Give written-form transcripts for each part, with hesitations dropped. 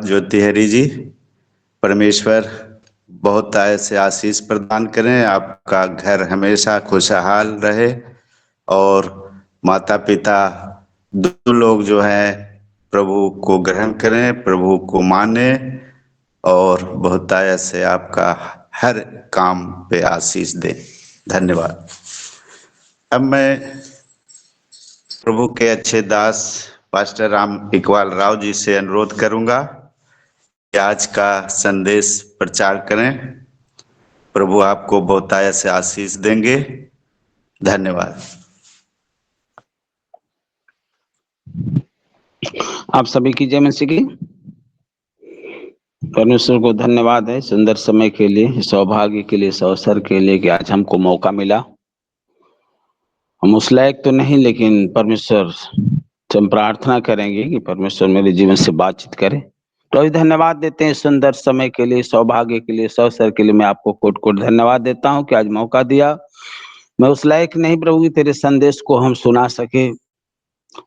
ज्योति हरी जी। परमेश्वर बहुत ऐसे आशीष प्रदान करें, आपका घर हमेशा खुशहाल रहे और माता पिता दोनों लोग जो है प्रभु को ग्रहण करें, प्रभु को माने और बहुत ऐसे आपका हर काम पे आशीष दें। धन्यवाद। अब मैं प्रभु के अच्छे दास पास्टर राम इकबाल राव जी से अनुरोध करूंगा कि आज का संदेश प्रचार करें। प्रभु आपको बहुतायत से आशीष देंगे। धन्यवाद। आप सभी की जय मसीह की। परमेश्वर को धन्यवाद है सुंदर समय के लिए, सौभाग्य के लिए, इस अवसर के लिए कि आज हमको मौका मिला। हम उस लायक तो नहीं, लेकिन परमेश्वर से हम प्रार्थना करेंगे कि परमेश्वर मेरे जीवन से बातचीत करे। तो धन्यवाद देते हैं सुंदर समय के लिए, सौभाग्य के लिए, इस अवसर के लिए। मैं आपको कोट कोट धन्यवाद देता हूँ कि आज मौका दिया। मैं उस लायक नहीं प्रभु कि तेरे संदेश को हम सुना सके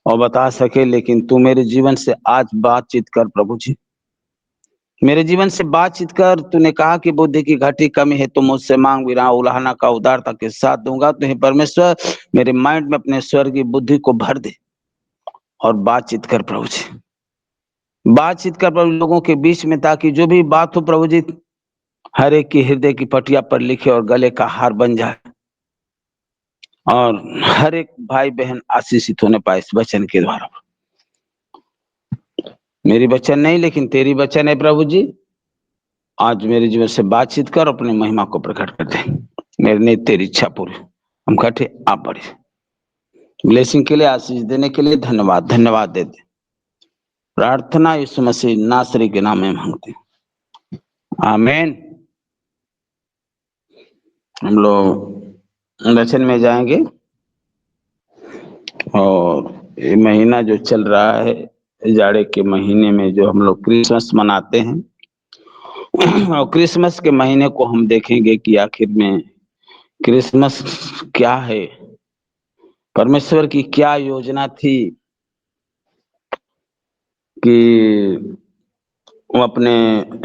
और बता सके, लेकिन तू मेरे जीवन से आज बातचीत कर प्रभु जी। मेरे जीवन से बातचीत कर। तूने कहा कि बुद्धि की घटी कमी है तो मुझसे मांग, बिना उलाहना का उदारता के साथ दूंगा। तो हे परमेश्वर मेरे माइंड में अपने स्वर्गीय बुद्धि को भर दे और बातचीत कर प्रभु जी। बातचीत कर प्रभु लोगों के बीच में, ताकि जो भी बात हो प्रभु जी हर एक की हृदय की पटिया पर लिखे और गले का हार बन जाए और हर एक भाई बहन आशीषित होने पाए इस वचन के द्वारा। मेरी वचन नहीं लेकिन तेरी वचन है प्रभु जी। आज मेरे जीवन से बातचीत कर, अपनी महिमा को प्रकट कर दे। मेरे ने तेरी इच्छा पूरी। हम कटे आप बढ़े। ब्लेसिंग के लिए, आशीष देने के लिए धन्यवाद। धन्यवाद दे दे। प्रार्थना यीशु मसीह नासरी के नाम में मांगते हैं, आमीन। हम लोग वचन में जाएंगे और ये महीना जो चल रहा है, जाड़े के महीने में जो हम लोग क्रिसमस मनाते हैं, और क्रिसमस के महीने को हम देखेंगे कि आखिर में क्रिसमस क्या है, परमेश्वर की क्या योजना थी कि वो अपने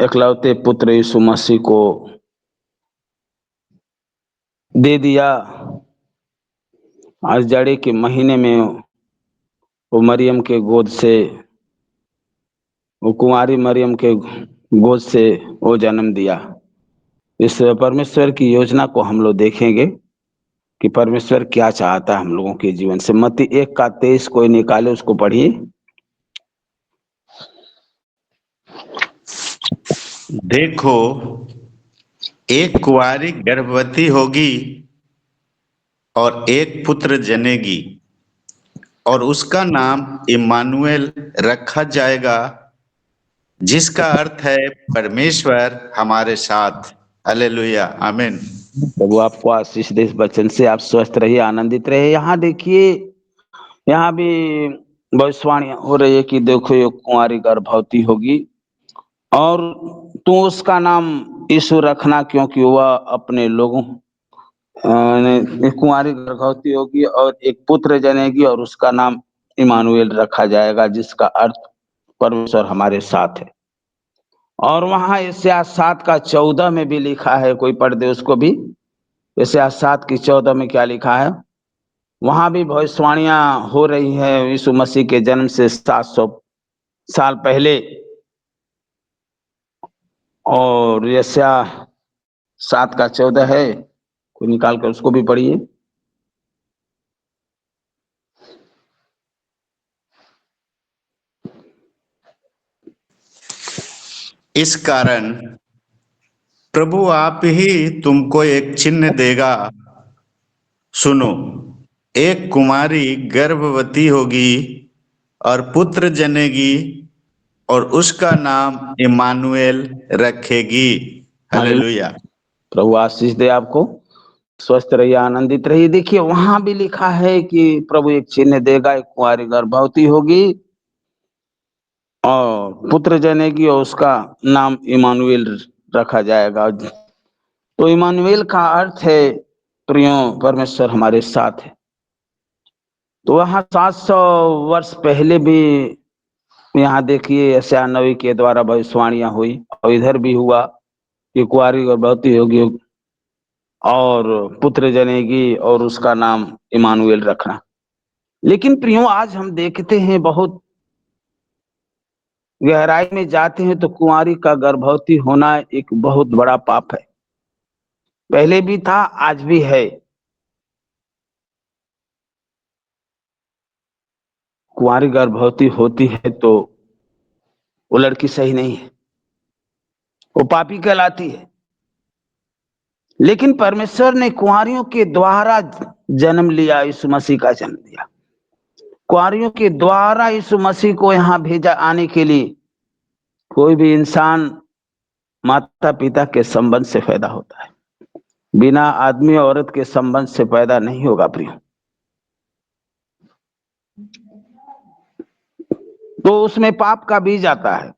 एकलौते पुत्र यीशु मसीह को दे दिया। आज जाड़े के महीने में वो मरियम के गोद से, वो कुंवारी मरियम के गोद से वो जन्म दिया। इस परमेश्वर की योजना को हम लोग देखेंगे कि परमेश्वर क्या चाहता है हम लोगों के जीवन से। मत्ती 1:23 कोई निकाले, उसको पढ़िए। देखो, एक कुंवारी गर्भवती होगी और एक पुत्र जनेगी और उसका नाम इम्मानुएल रखा जाएगा, जिसका अर्थ है परमेश्वर हमारे साथ। हालेलुया, आमीन। प्रभु आपको आशीष दे। इस वचन से आप स्वस्थ रहिए, आनंदित रहिए। यहाँ देखिए, यहाँ भी भविष्यवाणी हो रही है कि देखो ये कुंवारी गर्भवती होगी और तू उसका नाम यीशु रखना, क्योंकि वह अपने लोगों कुंवारी गर्भवती होगी और एक पुत्र जनेगी और उसका नाम इमानुएल रखा जाएगा, जिसका अर्थ परमेश्वर हमारे साथ है। और वहां यशायाह 7:14 में भी लिखा है, कोई पढ़ दे उसको भी। यशायाह 7:14 में क्या लिखा है? वहां भी भविष्यवाणियां हो रही है यीशु मसीह के जन्म से 700 साल पहले। और यशायाह 7:14 है, कोई निकाल कर उसको भी पढ़िए। इस कारण प्रभु आप ही तुमको एक चिन्ह देगा। सुनो, एक कुमारी गर्भवती होगी और पुत्र जनेगी और उसका नाम इम्मानुएल रखेगी। हालेलुया। प्रभु आशीष दे आपको। स्वस्थ रहिए, आनंदित रहिए। देखिए वहां भी लिखा है कि प्रभु एक चिन्ह देगा, एक कुंवारी गर्भवती होगी और पुत्र जनेगी और उसका नाम इमानुएल रखा जाएगा। तो इमानुएल का अर्थ है प्रियो परमेश्वर हमारे साथ है। तो वहां 700 वर्ष पहले भी यहाँ देखिए यशायाह नबी के द्वारा भविष्यवाणियां हुई और इधर भी हुआ कि कुंवारी गर्भवती होगी और पुत्र जनेगी और उसका नाम इमानुएल रखना। लेकिन प्रियो आज हम देखते हैं, बहुत गहराई में जाते हैं तो कुंवारी का गर्भवती होना एक बहुत बड़ा पाप है। पहले भी था, आज भी है। कुंवारी गर्भवती होती है तो वो लड़की सही नहीं है, वो पापी कहलाती है। लेकिन परमेश्वर ने कुंवारियों के द्वारा जन्म लिया, यीशु मसीह का जन्म दिया। कुंवारियों के द्वारा यीशु मसीह को यहाँ भेजा आने के लिए। कोई भी इंसान माता पिता के संबंध से पैदा होता है, बिना आदमी और औरत के संबंध से पैदा नहीं होगा प्रिय। तो उसमें पाप का बीज आता है।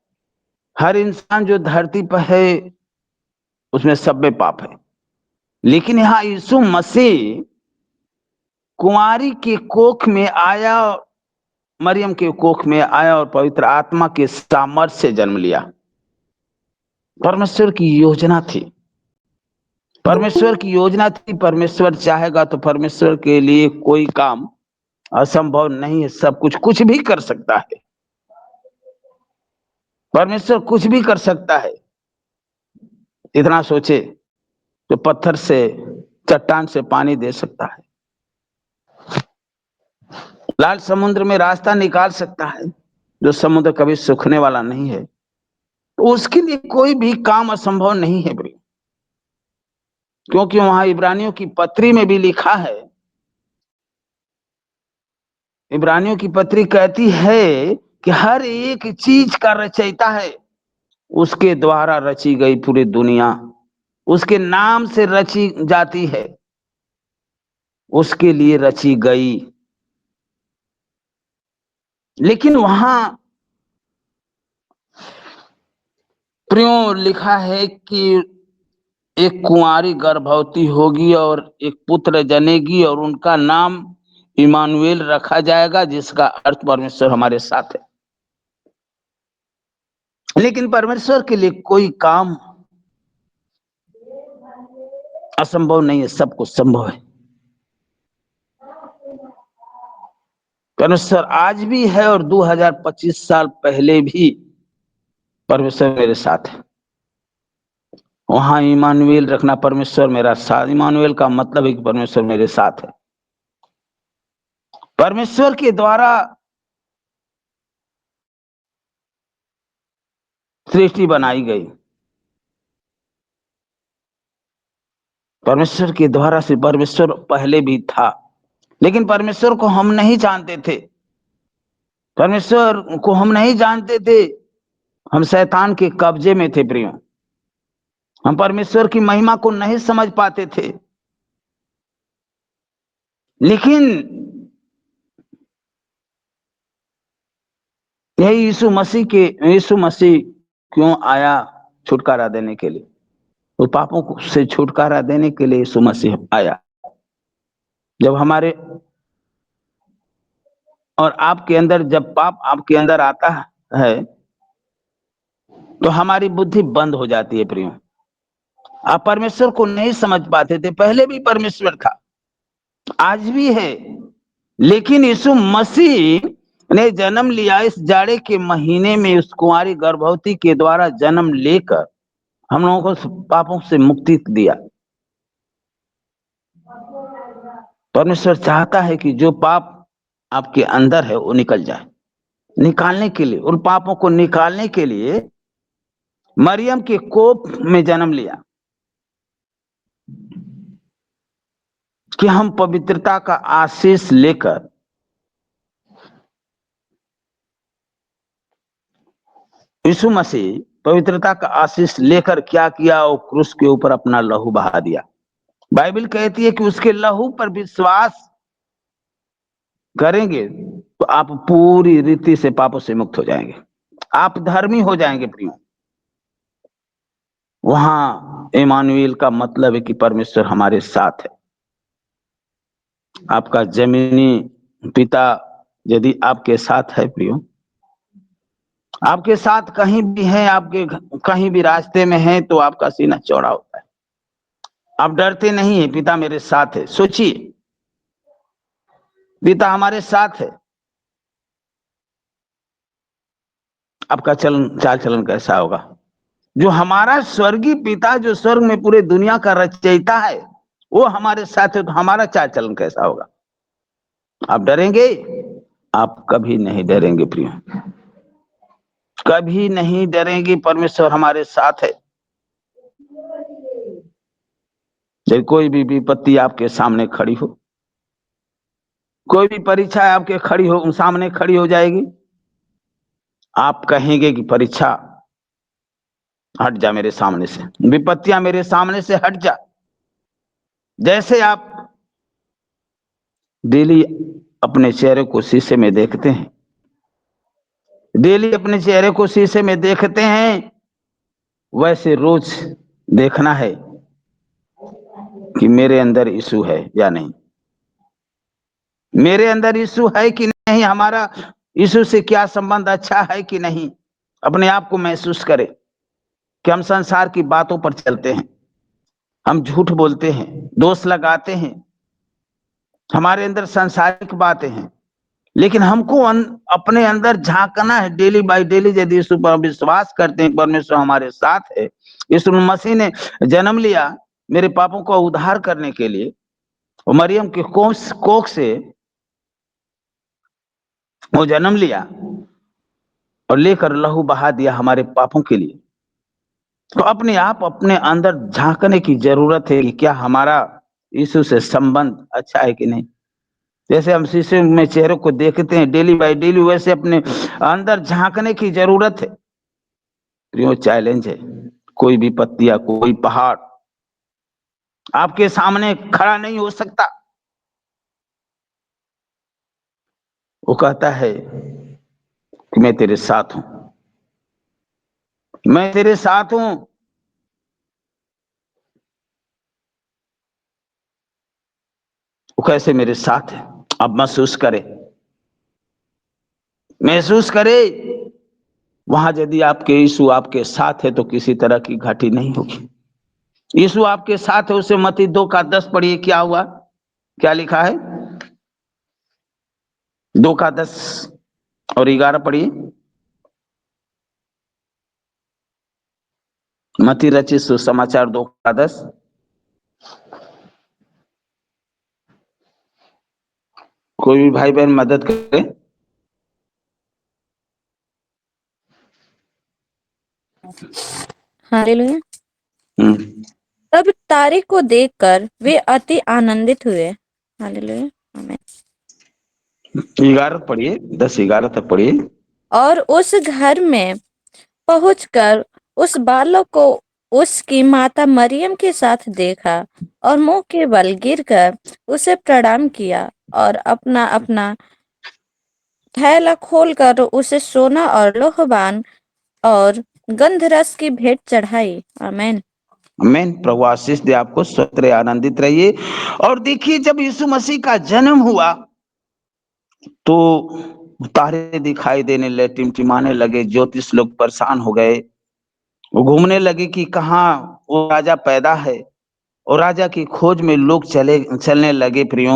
हर इंसान जो धरती पर है उसमें सब में पाप है। लेकिन यहाँ यीशु मसीह कुंवारी के कोख में आया, मरियम के कोख में आया और पवित्र आत्मा के सामर्थ्य से जन्म लिया। परमेश्वर की योजना थी, परमेश्वर की योजना थी। परमेश्वर चाहेगा तो परमेश्वर के लिए कोई काम असंभव नहीं है। सब कुछ भी कर सकता है। परमेश्वर कुछ भी कर सकता है। इतना सोचे तो पत्थर से, चट्टान से पानी दे सकता है, लाल समुद्र में रास्ता निकाल सकता है, जो समुद्र कभी सूखने वाला नहीं है। तो उसके लिए कोई भी काम असंभव नहीं है भाई। क्योंकि वहां इब्रानियों की पत्री में भी लिखा है, इब्रानियों की पत्री कहती है कि हर एक चीज का रचयिता है, उसके द्वारा रची गई पूरी दुनिया, उसके नाम से रची जाती है, उसके लिए रची गई। लेकिन वहां प्रियो लिखा है कि एक कुंवारी गर्भवती होगी और एक पुत्र जनेगी और उनका नाम इमानुएल रखा जाएगा, जिसका अर्थ परमेश्वर हमारे साथ है। लेकिन परमेश्वर के लिए कोई काम असंभव नहीं है, सब कुछ संभव है। परमेश्वर आज भी है और 2025 साल पहले भी परमेश्वर मेरे साथ है। वहां इमानुएल रखना, परमेश्वर मेरा साथ। इमानुएल का मतलब है कि परमेश्वर मेरे साथ है। परमेश्वर के द्वारा सृष्टि बनाई गई, परमेश्वर के द्वारा से। परमेश्वर पहले भी था, लेकिन परमेश्वर को हम नहीं जानते थे। परमेश्वर को हम नहीं जानते थे। हम शैतान के कब्जे में थे प्रियो। हम परमेश्वर की महिमा को नहीं समझ पाते थे। लेकिन यही यीशु मसीह क्यों आया? छुटकारा देने के लिए। तो पापों से छुटकारा देने के लिए यीशु मसीह आया। जब हमारे और आपके अंदर, जब पाप आपके अंदर आता है तो हमारी बुद्धि बंद हो जाती है प्रियो। आप परमेश्वर को नहीं समझ पाते थे। पहले भी परमेश्वर था, आज भी है। लेकिन यीशु मसीह ने जन्म लिया इस जाड़े के महीने में, उस कुंवारी गर्भवती के द्वारा जन्म लेकर हम लोगों को पापों से मुक्ति दिया। परमेश्वर चाहता है कि जो पाप आपके अंदर है वो निकल जाए। निकालने के लिए, उन पापों को निकालने के लिए मरियम के कोख में जन्म लिया कि हम पवित्रता का आशीष लेकर यीशु मसीह पवित्रता का आशीष लेकर क्या किया? वो क्रूस के ऊपर अपना लहू बहा दिया। बाइबल कहती है कि उसके लहू पर विश्वास करेंगे तो आप पूरी रीति से पापों से मुक्त हो जाएंगे, आप धर्मी हो जाएंगे प्रियो। वहां इमानुएल का मतलब है कि परमेश्वर हमारे साथ है। आपका जमीनी पिता यदि आपके साथ है प्रियो, आपके साथ कहीं भी हैं, आपके कहीं भी रास्ते में हैं, तो आपका सीना चौड़ा होता है। आप डरते नहीं है, पिता मेरे साथ है। सोचिए, पिता हमारे साथ है, आपका चाल चलन कैसा होगा? जो हमारा स्वर्गीय पिता, जो स्वर्ग में पूरे दुनिया का रचयिता है, वो हमारे साथ है, तो हमारा चाल चलन कैसा होगा? आप डरेंगे? आप कभी नहीं डरेंगे प्रियो, कभी नहीं डरेंगे। परमेश्वर हमारे साथ है। जब कोई भी विपत्ति आपके सामने खड़ी हो, कोई भी परीक्षा आपके सामने खड़ी हो जाएगी, आप कहेंगे कि परीक्षा हट जा मेरे सामने से, विपत्तियां मेरे सामने से हट जा। जैसे आप डेली अपने चेहरे को शीशे में देखते हैं, डेली अपने चेहरे को शीशे में देखते हैं, वैसे रोज देखना है कि मेरे अंदर यीशु है या नहीं, मेरे अंदर यीशु है कि नहीं, हमारा यीशु से क्या संबंध अच्छा है कि नहीं। अपने आप को महसूस करें कि हम संसार की बातों पर चलते हैं, हम झूठ बोलते हैं, दोष लगाते हैं, हमारे अंदर सांसारिक बातें हैं, लेकिन हमको अपने अंदर झांकना है डेली बाय डेली। यदि यीशु पर विश्वास करते हैं, परमेश्वर हमारे साथ है, यीशु मसीह ने जन्म लिया मेरे पापों को उद्धार करने के लिए, और मरियम के कोख से वो जन्म लिया और लेकर लहू बहा दिया हमारे पापों के लिए। तो अपने आप अपने अंदर झांकने की जरूरत है कि क्या हमारा यीशु से संबंध अच्छा है कि नहीं। जैसे हम शीशे में चेहरे को देखते हैं डेली बाय डेली, वैसे अपने अंदर झांकने की जरूरत है। प्रियो, चैलेंज है, कोई विपत्ति या कोई पहाड़ आपके सामने खड़ा नहीं हो सकता। वो कहता है कि मैं तेरे साथ हूं, मैं तेरे साथ हूं। वो कैसे मेरे साथ है? अब महसूस करे, महसूस करे। वहां यदि आपके यीशु आपके साथ है तो किसी तरह की घाटी नहीं होगी। यीशु आपके साथ है, उसे मत्ती 2:10 पढ़िए, क्या हुआ, क्या लिखा है? 2:10 और 11 पढ़िए। मत्ती रचित सुसमाचार 2:10। कोई भी भाई बहन मदद करे। हालेलुया। हम्म। तब तारे को देखकर वे अति आनंदित हुए। हालेलुया, आमीन। 11 पढ़िए, 10-11 तक पढ़िए। और उस घर में पहुंचकर उस बालक को उसकी माता मरियम के साथ देखा और मुंह के बल गिरकर उसे प्रणाम किया और अपना अपना थैला खोलकर उसे सोना और लोहबान और गंधरस की भेंट चढ़ाई। आमीन। आमीन। प्रभु आशीष दे आपको, स्वस्थ रहिए, आनंदित रहिए। और देखिए, जब यीशु मसीह का जन्म हुआ तो तारे दिखाई देने लगे, टिमटिमाने लगे, ज्योतिष लोग परेशान हो गए। वो घूमने लगे कि कहाँ वो राजा पैदा है, और राजा की खोज में लोग चलने लगे। प्रियो,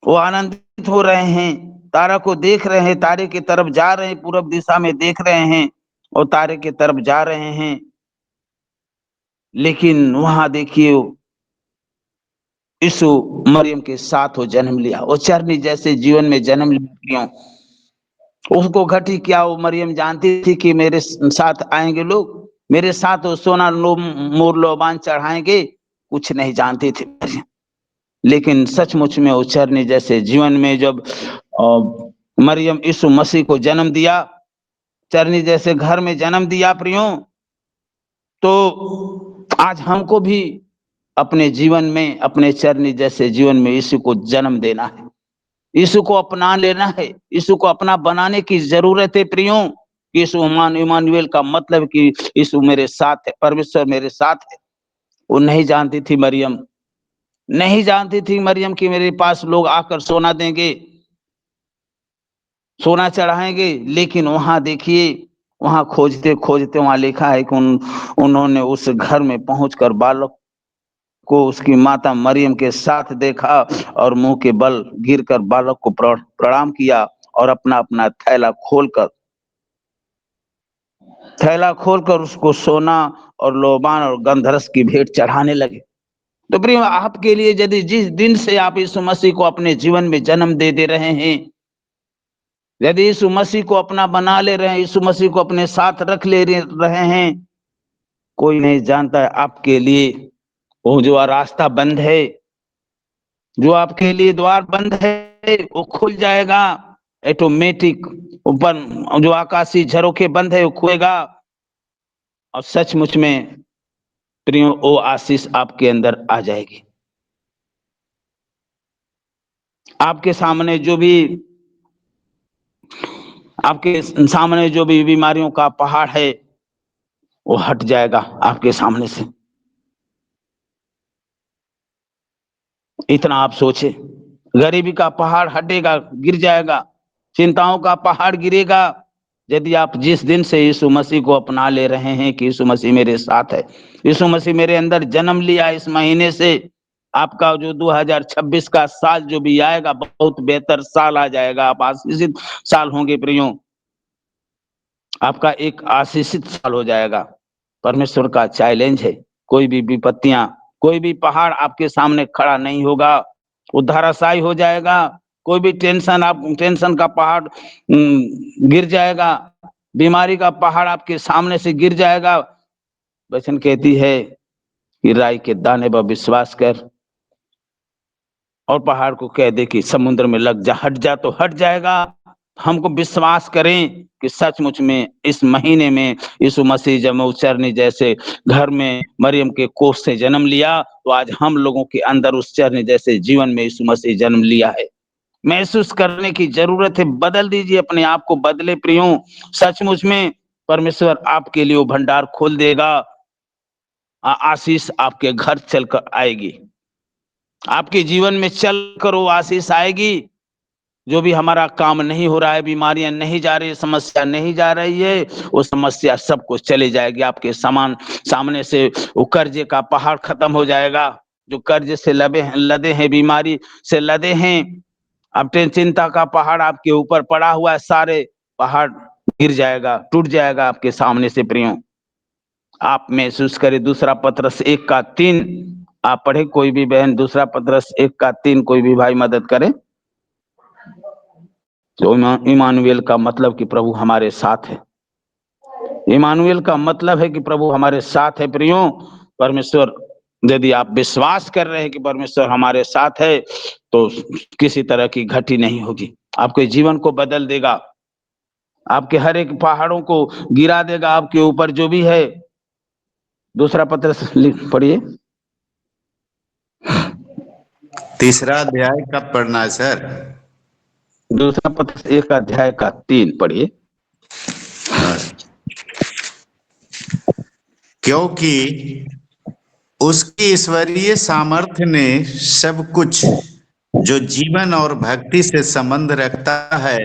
वो आनंदित हो रहे हैं, तारा को देख रहे हैं, तारे की तरफ जा रहे हैं, पूरब दिशा में देख रहे हैं और तारे की तरफ जा रहे हैं। लेकिन वहां देखिए, यीशु मरियम के साथ वो जन्म लिया, वो चरनी जैसे जीवन में जन्म लिया। उसको घटी क्या, वो मरियम जानती थी कि मेरे साथ आएंगे लोग, मेरे साथ वो सोना मोर लोबान चढ़ाएंगे, कुछ नहीं जानती थी। लेकिन सचमुच में वो चरनी जैसे जीवन में जब मरियम यीशु मसीह को जन्म दिया, चरनी जैसे घर में जन्म दिया प्रियो, तो आज हमको भी अपने जीवन में, अपने चरनी जैसे जीवन में यीशु को जन्म देना है, यीशु को अपना लेना है, यीशु को अपना बनाने की जरूरत है प्रियो। यीशु इमानुएल का मतलब कि यीशु मेरे साथ है, परमेश्वर मेरे साथ है। वो नहीं जानती थी मरियम, नहीं जानती थी मरियम कि मेरे पास लोग आकर सोना देंगे, सोना चढ़ाएंगे। लेकिन वहां देखिए, वहां खोजते खोजते वहां लिखा है कि उन्होंने उस घर में पहुंचकर बालक को उसकी माता मरियम के साथ देखा और मुंह के बल गिरकर बालक को प्रणाम किया और अपना अपना थैला खोलकर उसको सोना और लोबान और गंधरस की भेंट चढ़ाने लगे। तो प्रिय, आपके लिए यदि जिस दिन से आप यीशु मसीह को अपने जीवन में जन्म दे रहे हैं, यदि यीशु मसीह को अपना बना ले रहे हैं, यीशु मसीह को अपने साथ रख ले रहे हैं, कोई नहीं जानता है आपके लिए वो जो रास्ता बंद है, जो आपके लिए द्वार बंद है, वो खुल जाएगा ऑटोमेटिक। ऊपर जो आकाशीय झरोखे बंद है वो खुलेगा और सचमुच में प्रियो वो आशीष आपके अंदर आ जाएगी। आपके सामने जो भी बीमारियों का पहाड़ है वो हट जाएगा आपके सामने से। इतना आप सोचे, गरीबी का पहाड़ हटेगा, गिर जाएगा, चिंताओं का पहाड़ गिरेगा। यदि आप जिस दिन से यीशु मसीह को अपना ले रहे हैं कि यीशु मसीह मेरे साथ है, यीशु मसीह मेरे अंदर जन्म लिया, इस महीने से आपका जो 2026 का साल जो भी आएगा बहुत बेहतर साल आ जाएगा। आप आशीषित साल होंगे प्रियो, आपका एक आशीषित साल हो जाएगा। परमेश्वर का चैलेंज है, कोई भी विपत्तियां, कोई भी पहाड़ आपके सामने खड़ा नहीं होगा, वो धराशायी हो जाएगा। कोई भी टेंशन का पहाड़ गिर जाएगा, बीमारी का पहाड़ आपके सामने से गिर जाएगा। वचन कहती है कि राई के दाने पर विश्वास कर और पहाड़ को कह दे कि समुद्र में लग जा, हट जा, तो हट जाएगा। हमको विश्वास करें कि सचमुच में इस महीने में यीशु मसीह जब उस जैसे घर में मरियम के कोख से जन्म लिया, तो आज हम लोगों के अंदर उस चरनी जैसे जीवन में यीशु मसीह जन्म लिया है। महसूस करने की जरूरत है, बदल दीजिए अपने आप को, बदले प्रियो। सचमुच में परमेश्वर आपके लिए वो भंडार खोल देगा, आशीष आपके घर चलकर आएगी, आपके जीवन में चलकर वो आशीष आएगी। जो भी हमारा काम नहीं हो रहा है, बीमारियां नहीं जा रही, समस्या नहीं जा रही है, वो समस्या सब कुछ चले जाएगी आपके सामने से। वो कर्जे का पहाड़ खत्म हो जाएगा, जो कर्ज से लदे हैं, बीमारी से लदे हैं, अब चिंता का पहाड़ आपके ऊपर पड़ा हुआ है, सारे पहाड़ गिर जाएगा, टूट जाएगा आपके सामने से प्रियो। आप महसूस करें, दूसरा पत्रस 1:3 आप पढ़े, कोई भी बहन दूसरा पत्रस 1:3 कोई भी भाई मदद करे। तो इमानुएल का मतलब कि प्रभु हमारे साथ है। इमानुएल का मतलब है कि प्रभु हमारे साथ है प्रियो। परमेश्वर, यदि आप विश्वास कर रहे हैं कि परमेश्वर हमारे साथ है, तो किसी तरह की घटी नहीं होगी, आपके जीवन को बदल देगा, आपके हर एक पहाड़ों को गिरा देगा आपके ऊपर जो भी है। दूसरा पत्र पढ़िए। तीसरा अध्याय कब पढ़ना है सर? दूसरा पत्र 1:3 पढ़िए। क्योंकि उसकी ईश्वरीय सामर्थ्य ने सब कुछ जो जीवन और भक्ति से संबंध रखता है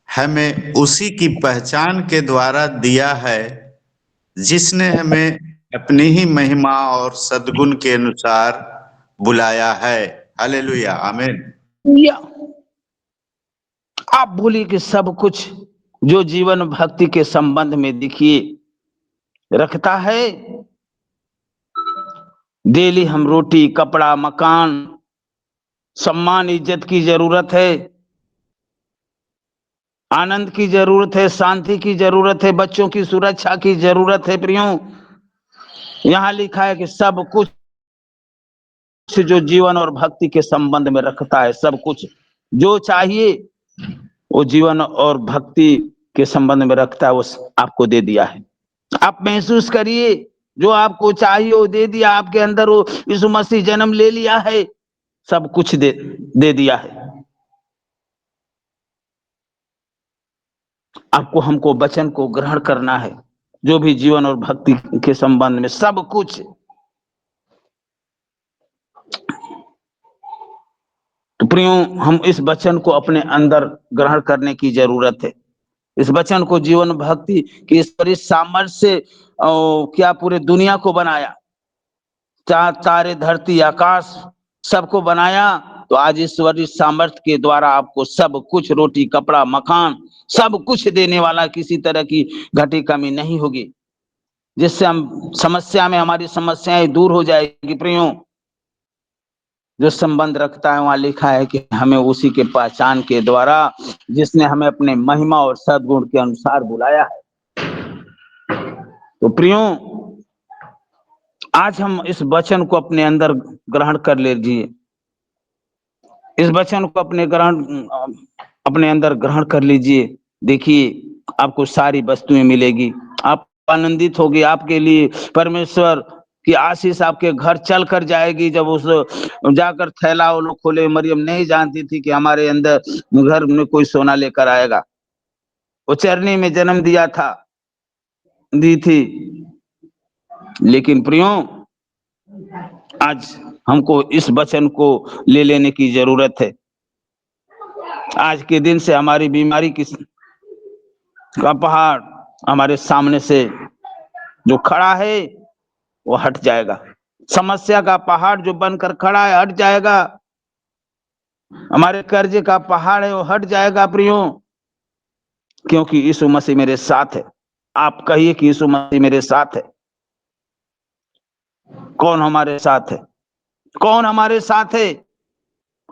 हमें उसी की पहचान के द्वारा दिया है, जिसने हमें अपनी ही महिमा और सद्गुण के अनुसार बुलाया है। हालेलुया, आमीन। आप बोलिए कि सब कुछ जो जीवन भक्ति के संबंध में देखिए रखता है। डेली हम रोटी, कपड़ा, मकान, सम्मान, इज्जत की जरूरत है, आनंद की जरूरत है, शांति की जरूरत है, बच्चों की सुरक्षा की जरूरत है प्रियो। यहां लिखा है कि सब कुछ जो जीवन और भक्ति के संबंध में रखता है, सब कुछ जो चाहिए वो जीवन और भक्ति के संबंध में रखता है, वो आपको दे दिया है। आप महसूस करिए, जो आपको चाहिए वो दे दिया आपके अंदर, वो यीशु मसीह जन्म ले लिया है, सब कुछ दे दिया है। आपको हमको वचन को ग्रहण करना है, जो भी जीवन और भक्ति के संबंध में सब कुछ। तो प्रियो, हम इस वचन को अपने अंदर ग्रहण करने की जरूरत है। इस वचन को जीवन भक्ति की ईश्वरीय सामर्थ्य से क्या पूरे दुनिया को बनाया, चार तारे धरती आकाश सबको बनाया। तो आज ईश्वरीय सामर्थ्य के द्वारा आपको सब कुछ, रोटी कपड़ा मकान सब कुछ देने वाला, किसी तरह की घटी कमी नहीं होगी, जिससे हम समस्या में हमारी समस्याएं दूर हो जाएगी। प्रियो, जो संबंध रखता है वहां लिखा है कि हमें उसी के पहचान के द्वारा जिसने हमें अपने महिमा और सद्गुण के अनुसार बुलाया है। तो प्रियो, आज हम इस वचन को अपने अंदर ग्रहण कर लीजिए, इस वचन को अपने अंदर ग्रहण कर लीजिए। देखिए, आपको सारी वस्तुएं मिलेगी, आप आनंदित होगी, आपके लिए परमेश्वर की आशीष आपके घर चल कर जाएगी। जब उस जाकर थैला वो लोग खोले, मरियम नहीं जानती थी कि हमारे अंदर घर में कोई सोना लेकर आएगा। वो चरनी में जन्म दी थी। लेकिन प्रियो, आज हमको इस वचन को ले लेने की जरूरत है। आज के दिन से हमारी बीमारी का पहाड़ हमारे सामने से जो खड़ा है वो हट जाएगा। समस्या का पहाड़ जो बनकर खड़ा है हट जाएगा। हमारे कर्जे का पहाड़ है वो हट जाएगा प्रियो, क्योंकि यीशु मसीह मेरे साथ है। आप कहिए कि यीशु मसीह मेरे साथ है। कौन हमारे साथ है? कौन हमारे साथ है?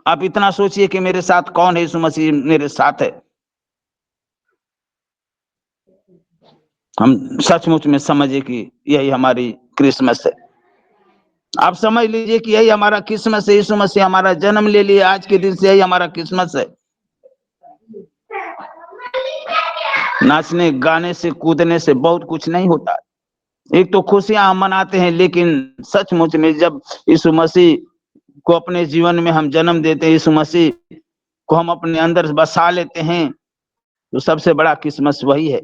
आप इतना सोचिए कि मेरे साथ कौन है। यीशु मसीह मेरे साथ है। हम सचमुच में समझे कि यही हमारी क्रिसमस है। आप समझ लीजिए कि यही हमारा क्रिसमस है। यीशु मसीह हमारा जन्म ले लिया, आज के दिन से यही हमारा क्रिसमस है। नाचने गाने से कूदने से बहुत कुछ नहीं होता। एक तो खुशियां हम मनाते हैं, लेकिन सचमुच में जब यीशु मसीह को अपने जीवन में हम जन्म देते हैं, यीशु मसीह को हम अपने अंदर बसा लेते हैं, तो सबसे बड़ा क्रिसमस वही है।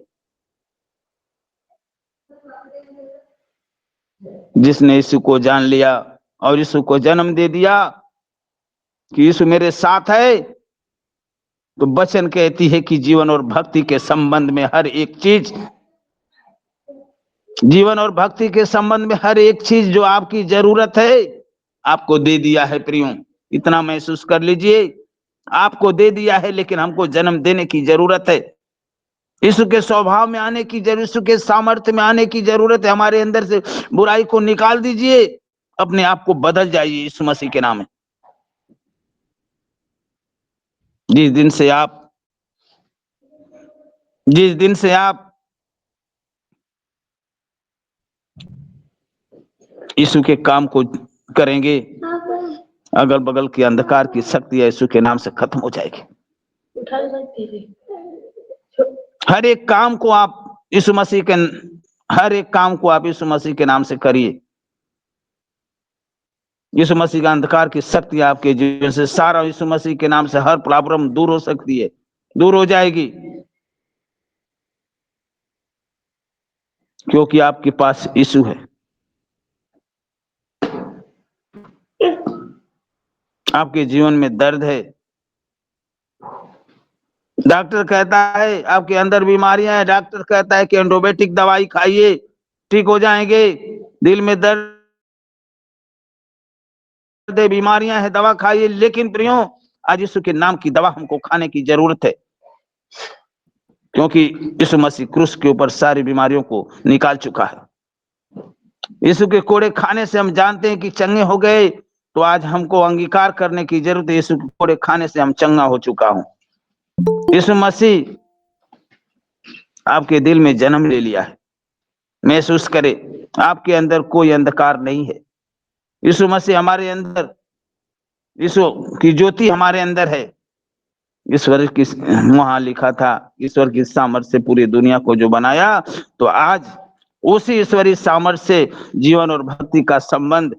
जिसने यीशु को जान लिया और यीशु को जन्म दे दिया कि यीशु मेरे साथ है, तो वचन कहती है कि जीवन और भक्ति के संबंध में हर एक चीज, जीवन और भक्ति के संबंध में हर एक चीज जो आपकी जरूरत है आपको दे दिया है। प्रियो, इतना महसूस कर लीजिए, आपको दे दिया है, लेकिन हमको जन्म देने की जरूरत है। यीशु के स्वभाव में आने की जरूरत, यीशु के सामर्थ्य में आने की जरूरत है। हमारे अंदर से बुराई को निकाल दीजिए, अपने आप को बदल जाइए यीशु मसीह के नाम में। जिस दिन से आप यीशु के काम को करेंगे, अगल बगल की अंधकार की शक्ति यीशु के नाम से खत्म हो जाएगी। हर एक काम को आप यीशु मसीह के नाम से करिए। यीशु मसीह का अंधकार की शक्ति आपके जीवन से, सारा यीशु मसीह के नाम से हर प्रॉब्लम दूर हो सकती है, दूर हो जाएगी, क्योंकि आपके पास यीशु है। आपके जीवन में दर्द है, डॉक्टर कहता है आपके अंदर बीमारियां हैं, डॉक्टर कहता है कि एंटीबायोटिक दवाई खाइए ठीक हो जाएंगे। दिल में दर्द है, बीमारियां हैं, दवा खाइए। लेकिन प्रियो, आज यीशु के नाम की दवा हमको खाने की जरूरत है, क्योंकि यीशु मसीह क्रूस के ऊपर सारी बीमारियों को निकाल चुका है। यीशु के कोड़े खाने से हम जानते हैं कि चंगे हो गए, तो आज हमको अंगीकार करने की जरूरत है, यीशु के कोड़े खाने से हम चंगा हो चुका हूं। यीशु मसीह आपके दिल में जन्म ले लिया है। महसूस करे, आपके अंदर कोई अंधकार नहीं है। यीशु मसीह हमारे अंदर, यीशु की ज्योति हमारे अंदर है। ईश्वर की, वहां लिखा था, ईश्वर की सामर्थ्य से पूरी दुनिया को जो बनाया, तो आज उसी ईश्वरीय सामर्थ्य से जीवन और भक्ति का संबंध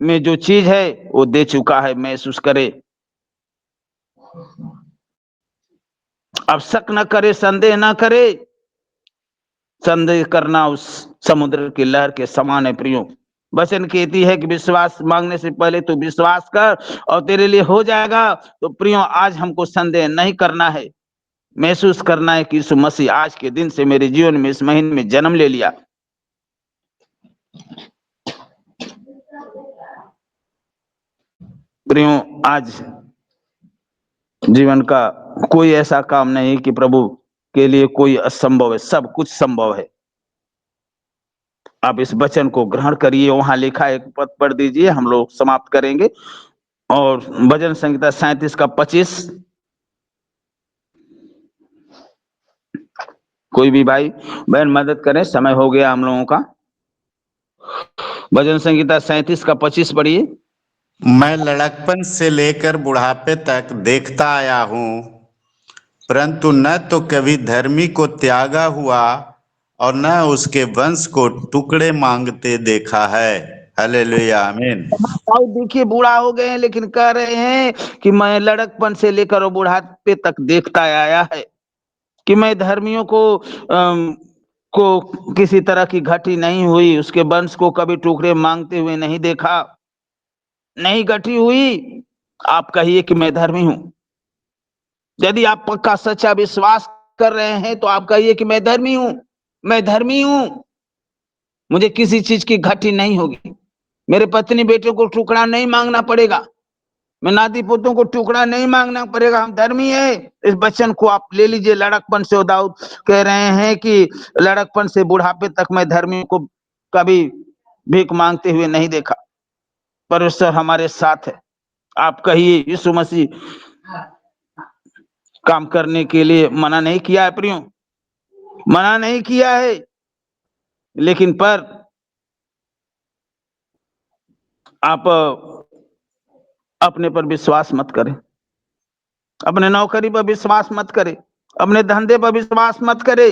में जो चीज है वो दे चुका है। महसूस करे, अब शक न करे, संदेह न करे। संदेह करना उस समुद्र की लहर के समान है। प्रियो, वचन कहती है कि विश्वास मांगने से पहले तो विश्वास कर और तेरे लिए हो जाएगा। तो प्रियो, आज हमको संदेह नहीं करना है। महसूस करना है कि यीशु मसीह आज के दिन से मेरे जीवन में, इस महीने में जन्म ले लिया। प्रियो, आज जीवन का कोई ऐसा काम नहीं कि प्रभु के लिए कोई असंभव है, सब कुछ संभव है। आप इस वचन को ग्रहण करिए। वहां लिखा एक पद पढ़ दीजिए, हम लोग समाप्त करेंगे। और भजन संहिता 37 का 25, कोई भी भाई बहन मदद करें, समय हो गया हम लोगों का। भजन संहिता 37 का 25 पढ़िए। मैं लड़कपन से लेकर बुढ़ापे तक देखता आया हूँ, परंतु न तो कभी धर्मी को त्यागा हुआ और न उसके वंश को टुकड़े मांगते देखा है। हालेलुया, आमीन। देखिए, बूढ़ा हो गए हैं लेकिन कह रहे हैं कि मैं लड़कपन से लेकर और बुढ़ापे तक देखता आया है कि मैं धर्मियों को किसी तरह की घटी नहीं हुई, उसके वंश को कभी टुकड़े मांगते हुए नहीं देखा, नहीं घटी हुई। आप कहिए कि मैं धर्मी हूं। यदि आप पक्का सच्चा विश्वास कर रहे हैं तो आप कहिए कि मैं धर्मी हूं, मैं धर्मी हूं, मुझे किसी चीज की घटी नहीं होगी, मेरे पत्नी बेटे को टुकड़ा नहीं मांगना पड़ेगा, मैं नाती पोतों को टुकड़ा नहीं मांगना पड़ेगा, हम धर्मी है। इस वचन को आप ले लीजिए। लड़कपन से दाऊद कह रहे हैं कि लड़कपन से बुढ़ापे तक मैं धर्मी को कभी भीख मांगते हुए नहीं देखा। परमेश्वर हमारे साथ है। आप कहिए, यीशु मसीह काम करने के लिए मना नहीं किया है प्रियो, मना नहीं किया है, लेकिन पर आप अपने पर विश्वास मत करें, अपने नौकरी पर विश्वास मत करें, अपने धंधे पर विश्वास मत करें।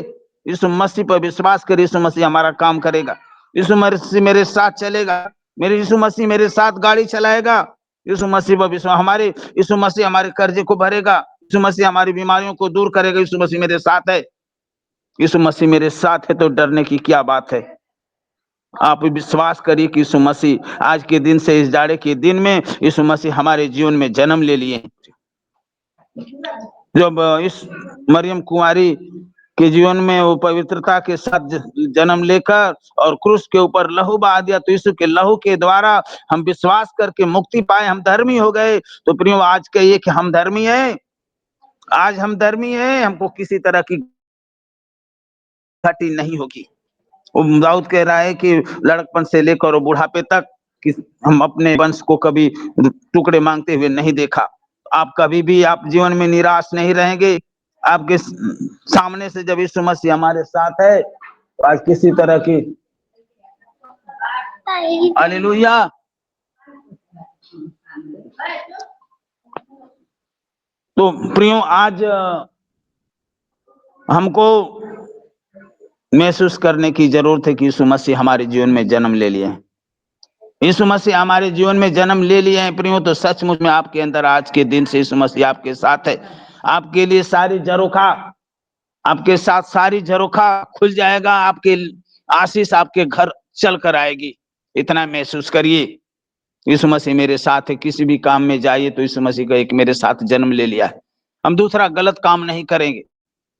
यीशु मसीह पर विश्वास करें। यीशु मसीह हमारा काम करेगा, यीशु मसीह मेरे साथ चलेगा, मेरे यीशु मसीह मेरे साथ गाड़ी चलाएगा। यीशु मसीह पर विश्वास, यीशु मसीह हमारे कर्जे को भरेगा, यीशु मसीह हमारी बीमारियों को दूर करेगा। यीशु मसीह मेरे साथ है, यीशु मसीह मेरे साथ है, तो डरने की क्या बात है। आप विश्वास करिए कि यीशु मसीह आज के दिन से, इस जाड़े के दिन में यीशु मसीह हमारे जीवन में जन्म ले लिए। जब इस मरियम कुंवारी के जीवन में वो पवित्रता के साथ जन्म लेकर और क्रूस के ऊपर लहू बहा दिया, तो यीशु के लहू के द्वारा हम विश्वास करके मुक्ति पाए, हम धर्मी हो गए। तो प्रियो, आज कहिए कि हम धर्मी हैं, आज हम धर्मी हैं, हमको किसी तरह की घटी नहीं होगी। दाऊद कह रहा है कि लड़कपन से लेकर बुढ़ापे तक कि हम अपने वंश को कभी टुकड़े मांगते हुए नहीं देखा। आप कभी भी आप जीवन में निराश नहीं रहेंगे। आपके सामने से जब यीशु मसीह हमारे साथ है, तो आज किसी तरह की, हालेलुया, तो प्रियो, आज हमको महसूस करने की जरूरत है कि यीशु मसीह हमारे जीवन में जन्म ले लिए हैं। यीशु मसीह हमारे जीवन में जन्म ले लिए हैं प्रियो, तो सचमुच में आपके अंदर आज के दिन से यीशु मसीह आपके साथ है। आपके लिए सारी झरोखा, आपके साथ सारी झरोखा खुल जाएगा, आपके आशीष आपके घर चल कर आएगी। इतना महसूस करिए, यीशु मसीह मेरे साथ है। किसी भी काम में जाइए तो यीशु मसीह का एक मेरे साथ जन्म ले लिया है। हम दूसरा गलत काम नहीं करेंगे,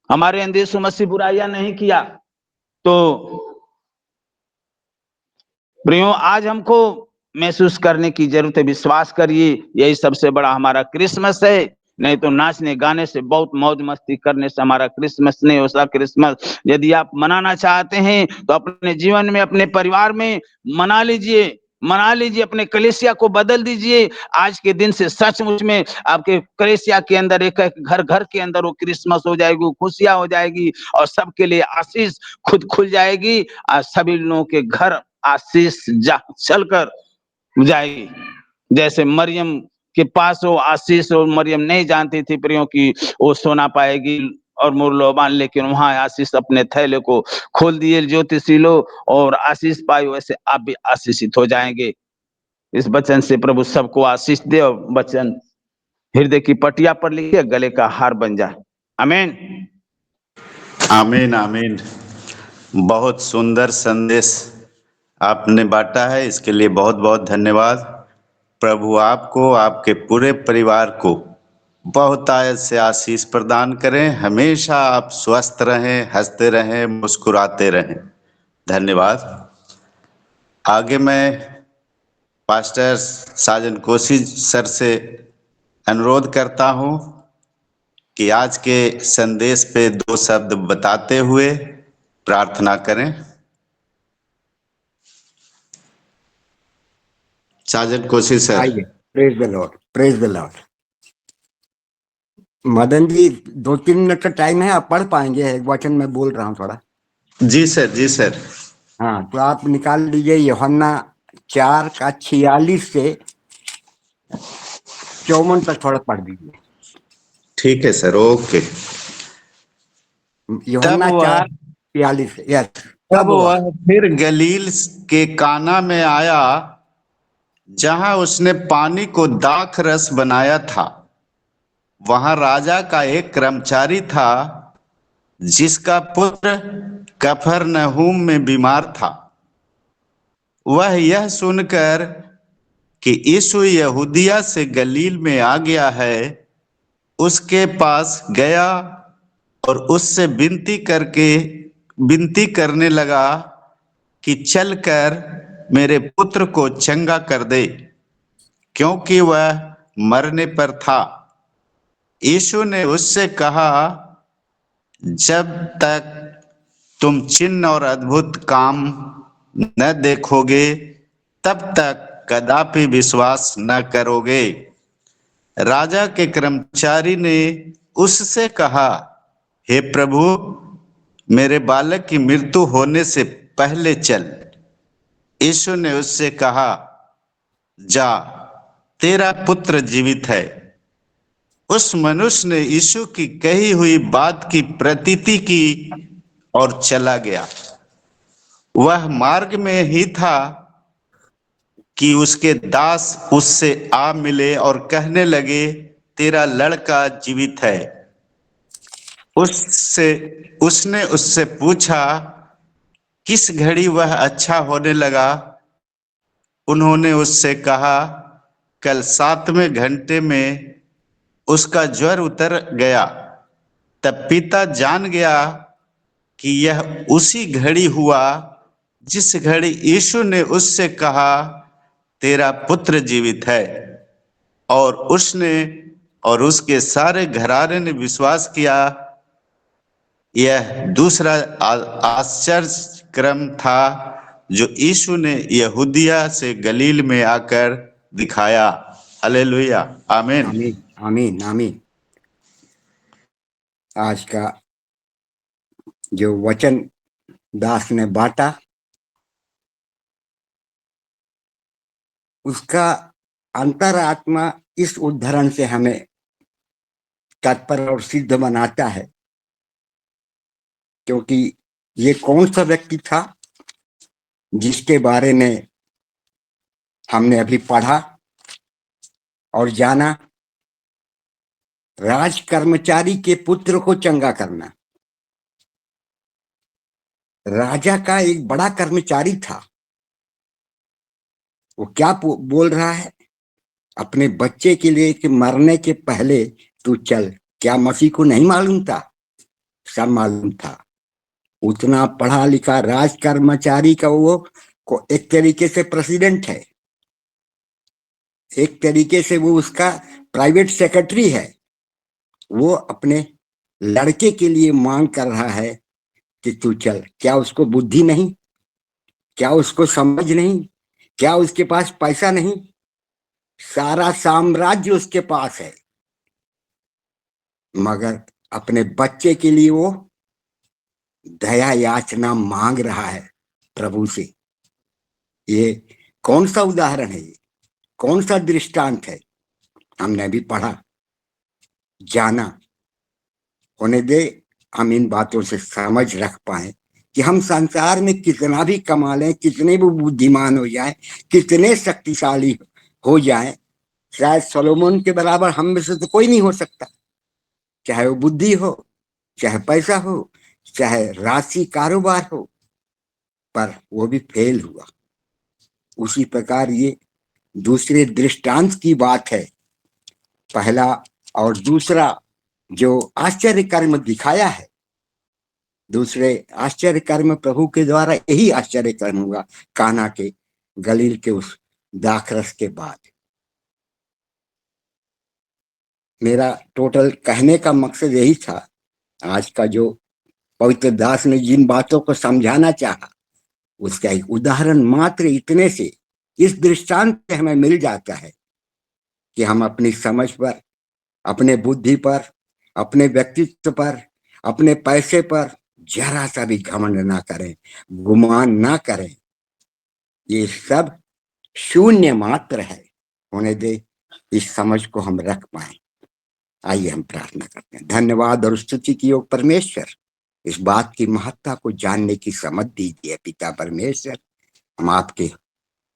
हमारे अंदर यीशु मसीह बुराइयां नहीं किया। तो प्रियो, आज हमको महसूस करने की जरूरत है। विश्वास करिए, यही सबसे बड़ा हमारा क्रिसमस है। नहीं तो नाचने गाने से, बहुत मौज मस्ती करने से हमारा क्रिसमस नहीं होता। क्रिसमस यदि आप मनाना चाहते हैं तो अपने जीवन में, अपने परिवार में मना लीजिए, मना लीजिए, अपने कलीसिया को बदल दीजिए। आज के दिन से सचमुच में आपके कलीसिया के अंदर, एक घर घर के अंदर वो क्रिसमस हो जाएगी, खुशियां हो जाएगी और सबके लिए आशीष खुद खुल जाएगी और सभी लोगों के घर आशीष चलकर जाएगी। जैसे मरियम के पास वो आशीष, और मरियम नहीं जानती थी प्रियो की वो सोना पाएगी और मूल्यवान, लेकिन वहां आशीष अपने थैले को खोल दिए ज्योतिषी लोग और आशीष पाई। वैसे आप भी आशीषित हो जाएंगे। इस वचन से प्रभु सबको आशीष दे और वचन हृदय की पटिया पर लिखे, गले का हार बन जाए। आमीन, आमीन, आमीन। बहुत सुंदर संदेश आपने बांटा है, इसके लिए बहुत बहुत धन्यवाद। प्रभु आपको, आपके पूरे परिवार को बहुत आयत से आशीष प्रदान करें। हमेशा आप स्वस्थ रहें, हंसते रहें, मुस्कुराते रहें। धन्यवाद। आगे मैं पास्टर साजन कोसी सर से अनुरोध करता हूं कि आज के संदेश पे 2 शब्द बताते हुए प्रार्थना करें। साजन कोसी सर। आइए। Praise the lord, praise the lord. Madan ji 2-3 minute का टाइम है, आप पढ़ पाएंगे? एक वचन मैं बोल रहा हूँ थोड़ा। जी सर, जी सर। हाँ, तो आप निकाल लीजिए यूहन्ना 4 का 46 से 54 तक थोड़ा पढ़ दीजिए। ठीक है सर, ओके। यूहन्ना 4:46। यस। तब वह फिर गलील के काना में आया जहां उसने पानी को दाख रस बनाया था। वहां राजा का एक कर्मचारी था जिसका पुत्र कफरनहूम में बीमार था। वह यह सुनकर कि यीशु यहूदिया से गलील में आ गया है, उसके पास गया और उससे विनती करने लगा कि चलकर मेरे पुत्र को चंगा कर दे, क्योंकि वह मरने पर था। यीशु ने उससे कहा, जब तक तुम चिन्ह और अद्भुत काम न देखोगे तब तक कदापि विश्वास न करोगे। राजा के कर्मचारी ने उससे कहा, हे प्रभु, मेरे बालक की मृत्यु होने से पहले चल। यीशु ने उससे कहा, जा, तेरा पुत्र जीवित है। उस मनुष्य ने यीशु की कही हुई बात की प्रतीति की और चला गया। वह मार्ग में ही था कि उसके दास उससे आ मिले और कहने लगे, तेरा लड़का जीवित है। उसने उससे पूछा, किस घड़ी वह अच्छा होने लगा? उन्होंने उससे कहा, कल 7वें घंटे में उसका ज्वर उतर गया। तब पिता जान गया कि यह उसी घड़ी हुआ जिस घड़ी यीशु ने उससे कहा, तेरा पुत्र जीवित है। और उसने और उसके सारे घराने ने विश्वास किया। यह दूसरा आश्चर्य क्रम था जो यीशु ने यहूदिया से गलील में आकर दिखाया। हालेलुया, आमीन। आमीन, आमीन, आमीन। आज का जो वचन दास ने बांटा, उसका अंतरात्मा इस उद्धरण से हमें तत्पर और सिद्ध बनाता है, क्योंकि ये कौन सा व्यक्ति था जिसके बारे में हमने अभी पढ़ा और जाना? राज कर्मचारी के पुत्र को चंगा करना। राजा का एक बड़ा कर्मचारी था। वो क्या बोल रहा है अपने बच्चे के लिए कि मरने के पहले तू चल। क्या मसीह को नहीं मालूम था? सब मालूम था। उतना पढ़ा लिखा राज कर्मचारी का वो को एक तरीके से प्रेसिडेंट है, एक तरीके से वो उसका प्राइवेट सेक्रेटरी है। वो अपने लड़के के लिए मांग कर रहा है कि तू चल। क्या उसको बुद्धि नहीं? क्या उसको समझ नहीं? क्या उसके पास पैसा नहीं? सारा साम्राज्य उसके पास है, मगर अपने बच्चे के लिए वो दया याचना मांग रहा है प्रभु से। ये कौन सा उदाहरण है? ये कौन सा दृष्टांत है? हमने भी पढ़ा, जाना। होने दे हम इन बातों से समझ रख पाए कि हम संसार में कितना भी कमा लें, कितने भी बुद्धिमान हो जाए, कितने शक्तिशाली हो जाए, शायद सोलोमन के बराबर हम में से तो कोई नहीं हो सकता। चाहे वो बुद्धि हो, चाहे पैसा हो, चाहे राशि कारोबार हो, पर वो भी फेल हुआ। उसी प्रकार ये दूसरे दृष्टांत की बात है। पहला और दूसरा जो आश्चर्य कर्म दिखाया है, दूसरे आश्चर्य कर्म प्रभु के द्वारा यही आश्चर्य कर्म हुआ काना के गलील के उस दाखरस के बाद। मेरा टोटल कहने का मकसद यही था। आज का जो पवित्र दास ने जिन बातों को समझाना चाहा, उसका एक उदाहरण मात्र इतने से, इस दृष्टांत से हमें मिल जाता है कि हम अपनी समझ पर, अपने बुद्धि पर, अपने व्यक्तित्व पर, अपने पैसे पर जरा सा भी घमंड ना करें, गुमान ना करें। ये सब शून्य मात्र है। होने दे, इस समझ को हम रख पाए। आइए हम प्रार्थना करते हैं। धन्यवाद और स्तुति की योग परमेश्वर, इस बात की महत्ता को जानने की समझ दीजिए पिता परमेश्वर। हम आपके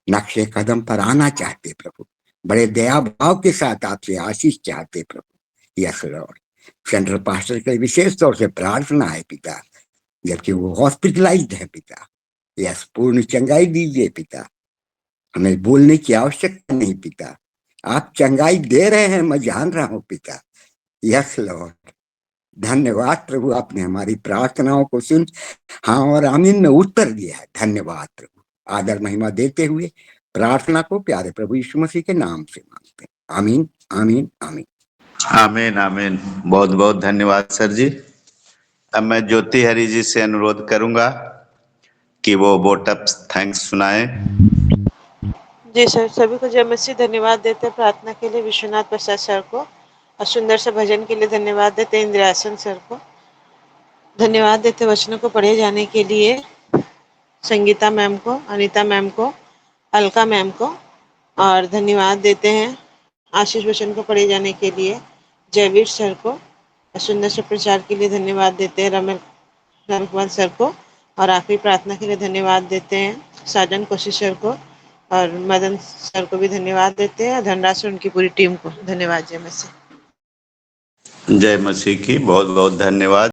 नक्शे कदम पर आना चाहते प्रभु, बड़े दया भाव के साथ आपसे आशीष चाहते प्रभु। यस लॉर्ड, सेंट्रल पास्टर के विशेष तौर से प्रार्थना है पिता, जबकि वो हॉस्पिटलाइज्ड है पिता। यस, पूर्ण चंगाई दीजिए पिता। हमें बोलने की आवश्यकता नहीं पिता, आप चंगाई दे रहे हैं, मैं जान रहा हूं पिता। यस लॉर्ड, धन्यवाद प्रभु, आपने हमारी प्रार्थनाओं को सुन हाँ और आमीन में उत्तर दिया है। धन्यवाद प्रभु। आदर महिमा देते हुए प्रार्थना को प्यारे प्रभु यीशु मसीह के नाम से मांगते हैं। आमीन आमीन आमीन आमीन आमीन। बहुत बहुत धन्यवाद सर जी। अब मैं ज्योति हरि जी से अनुरोध करूंगा कि वो वोट ऑफ थैंक्स सुनाएं। जी सर, सभी को जय मसीह। धन्यवाद देते प्रार्थना के लिए विश्वनाथ प्रसाद सर को, और सुंदर से भजन के लिए धन्यवाद देते इंद्रासन सर को। धन्यवाद देते वचनों को पढ़े जाने के लिए संगीता मैम को, अनीता मैम को, अलका मैम को, और धन्यवाद देते हैं आशीष वचन को पढ़े जाने के लिए जयवीर सर को, और सुंदर से प्रचार के लिए धन्यवाद देते हैं राम कुमार सर को, और आखिरी प्रार्थना के लिए धन्यवाद देते हैं साजन कोशिश सर को, और मदन सर को भी धन्यवाद देते हैं, धनराज सर उनकी पूरी टीम को धन्यवाद। जय मसीह। जय मसीह की बहुत बहुत धन्यवाद।